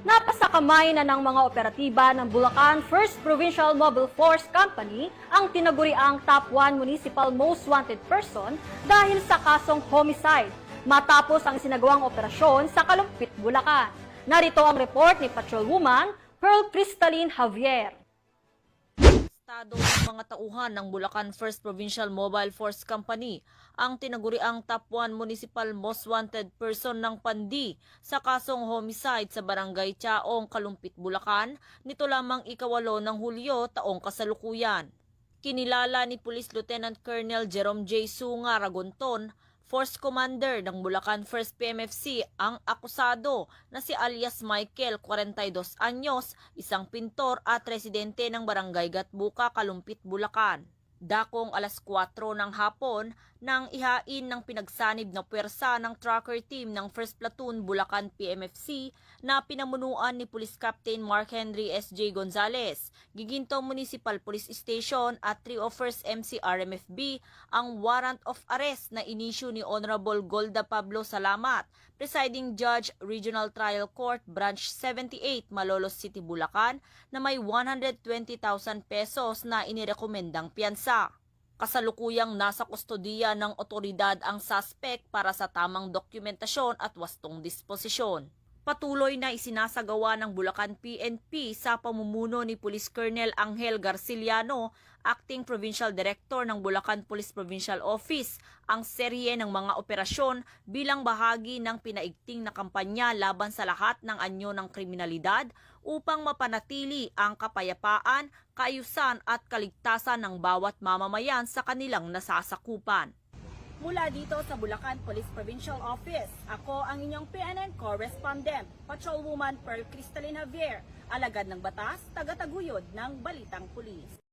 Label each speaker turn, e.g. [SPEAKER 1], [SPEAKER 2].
[SPEAKER 1] Napasakamay na ng mga operatiba ng Bulacan 1st Provincial Mobile Force Company ang tinaguriang top 1 municipal most wanted person dahil sa kasong homicide matapos ang sinagawang operasyon sa Kalumpit, Bulacan. Narito ang report ni Patrolwoman Pearl Crystalline Javier.
[SPEAKER 2] Estado ng mga tauhan ng Bulacan 1st Provincial Mobile Force Company ang tinaguriang top 1 municipal most wanted person ng Pandi sa kasong homicide sa Barangay Chaong, Kalumpit, Bulacan nito lamang ika-8 ng Hulyo taong kasalukuyan. Kinilala ni Police Lieutenant Colonel Jerome J. Sunga Ragonton, Force Commander ng Bulacan 1st PMFC ang akusado na si alias Michael, 42 anyos, isang pintor at residente ng Barangay Gatbuka, Kalumpit, Bulacan. Dakong alas 4 ng hapon nang ihain ng pinagsanib na puwersa ng tracker team ng 1st Platoon Bulacan PMFC na pinamunuan ni Police Captain Mark Henry S.J. Gonzales, Giginto Municipal Police Station at 301st MC-RMFB ang warrant of arrest na inisyu ni Honorable Golda Pablo Salamat, Presiding Judge Regional Trial Court Branch 78 Malolos City, Bulacan na may 120,000 pesos na inirekomendang piyansa. Kasalukuyang nasa kustodiya ng otoridad ang suspect para sa tamang dokumentasyon at wastong disposisyon. Patuloy na isinasagawa ng Bulacan PNP sa pamumuno ni Police Colonel Angel Garciliano, Acting Provincial Director ng Bulacan Police Provincial Office, ang serye ng mga operasyon bilang bahagi ng pinaigting na kampanya laban sa lahat ng anyo ng kriminalidad upang mapanatili ang kapayapaan, kaayusan at kaligtasan ng bawat mamamayan sa kanilang nasasakupan. Mula dito sa Bulacan Police Provincial Office, ako ang inyong PNN correspondent, Patrolwoman Pearl Crystalline Javier, alagad ng batas, taga-taguyod ng Balitang Pulis.